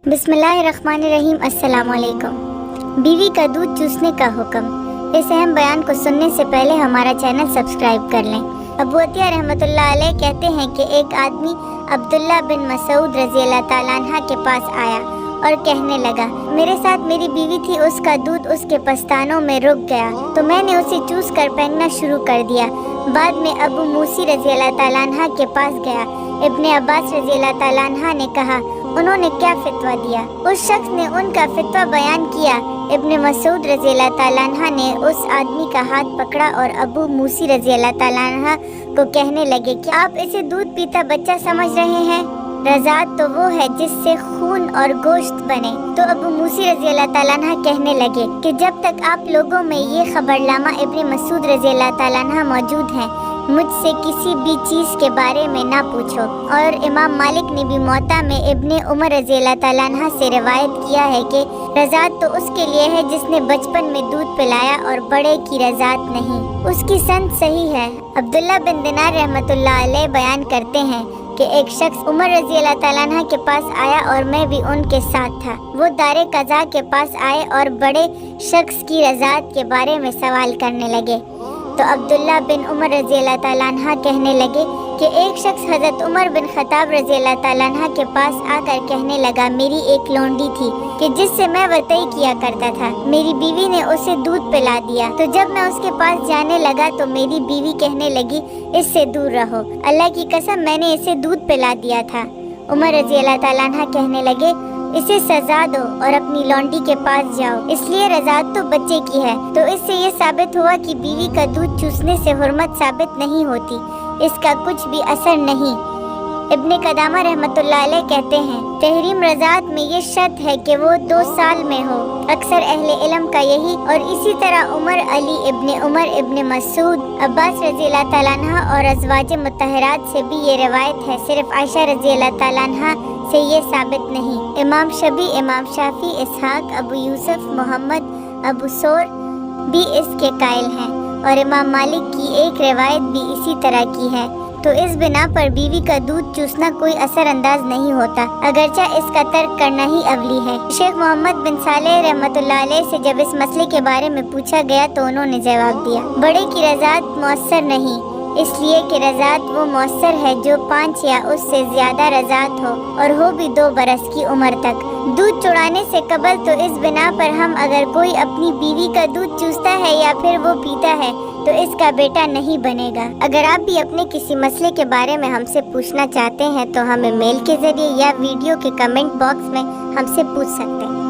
बिस्मिल्लाहिर्रहमानिर्रहीम। अस्सलाम वालेकुम। बीवी का दूध चूसने का हुक्म। इस अहम बयान को सुनने से पहले हमारा चैनल सब्सक्राइब कर लें। अबू अतिया रहमतुल्लाह अलैह कहते हैं कि एक आदमी अब्दुल्ला बिन मसूद रज़ी अल्लाह ताला अन्हा के पास आया और कहने लगा, मेरे साथ मेरी बीवी थी, उसका दूध उसके पस्तानों में रुक गया तो मैंने उसे चूस कर फेंकना शुरू कर दिया। बाद में अबू मूसी रज़ी अल्लाह ताला अन्हा के पास गया। इब्ने अब्बास रज़ी अल्लाह ताला अन्हा ने कहा, उन्होंने क्या फितवा दिया? उस शख्स ने उनका फितवा बयान किया। इब्ने मसूद रज़ी अल्लाह ताला अन्हा ने उस आदमी का हाथ पकड़ा और अबू मूसी रज़ी अल्लाह ताला अन्हा को कहने लगे कि आप इसे दूध पीता बच्चा समझ रहे हैं? रज़ात तो वो है जिससे खून और गोश्त बने। तो अबू मूसी रज़ी अल्लाह ताला अन्हा कहने लगे कि जब तक आप लोगों में ये खबरनामा इब्ने मसूद रज़ी अल्लाह ताला अन्हा मौजूद हैं, मुझसे किसी भी चीज़ के बारे में ना पूछो। और इमाम मालिक ने भी मुअत्ता में इब्ने उमर रज़ी अल्लाह ताला अन्हा से रिवायत किया है कि रज़ात तो उसके लिए है जिसने बचपन में दूध पिलाया और बड़े की रज़ात नहीं। उसकी सनद सही है। अब्दुल्ला बिन दिनार रहमतुल्लाह अलैह बयान करते हैं कि एक शख्स उमर रज़ी अल्लाह ताला अन्हा के पास आया और मैं भी उनके साथ था। वो दारे कज़ा के पास आए और बड़े शख्स की रज़ात के बारे में सवाल करने लगे। तो अब्दुल्ला बिन उमर रज़ी अल्लाह ताला अन्हा कहने लगे कि एक शख्स हज़रत उमर बिन खत्ताब रज़ी अल्लाह ताला अन्हा के पास आकर कहने लगा, मेरी एक लौंडी थी कि जिससे मैं वतई किया करता था, मेरी बीवी ने उसे दूध पिला दिया। तो जब मैं उसके पास जाने लगा तो मेरी बीवी कहने लगी, इससे दूर रहो, अल्लाह की कसम मैंने इसे दूध पिला दिया था। उमर रज़ी अल्लाह ताला अन्हा कहने लगे, इसे सजा दो और अपनी लौंडी के पास जाओ, इसलिए रज़ात तो बच्चे की है। तो इससे ये साबित हुआ कि बीवी का दूध चूसने से हुर्मत साबित नहीं होती, इसका कुछ भी असर नहीं। इब्ने कदामा रहमतुल्लाह अलैह कहते हैं, तहरीम रज़ात में ये शर्त है कि वो 2 साल में हो। अक्सर अहले इल्म का यही और इसी तरह उमर, अली इब्ने उमर, इब्ने मसूद, अब्बास रज़ी अल्लाह ताला अन्हा और अज़वाज मुत्तहरात से भी ये रिवायत है। सिर्फ आयशा रज़ी अल्लाह ताला अन्हा से ये साबित नहीं। इमाम शबी, इमाम शाफी, इसहाक, अबू यूसुफ, मोहम्मद, अबू सौर भी इसके कायल हैं और इमाम मालिक की एक रिवायत भी इसी तरह की है। तो इस बिना पर बीवी का दूध चूसना कोई असर अंदाज नहीं होता, अगरचे इसका तर्क करना ही अवली है। शेख मोहम्मद बिन सालेह रहमतुल्लाह अलैह से जब इस मसले के बारे में पूछा गया तो उन्होंने जवाब दिया, बड़े की रज़ात मौसर नहीं, इसलिए कि रज़ात वो मौसर है जो 5 या उससे ज्यादा रज़ात हो और हो भी 2 बरस की उम्र तक। दूध चुराने से कबल तो इस बिना पर हम अगर कोई अपनी बीवी का दूध चूसता है या फिर वो पीता है तो इसका बेटा नहीं बनेगा। अगर आप भी अपने किसी मसले के बारे में हमसे पूछना चाहते हैं तो हमें मेल के जरिए या वीडियो के कमेंट बॉक्स में हमसे पूछ सकते हैं।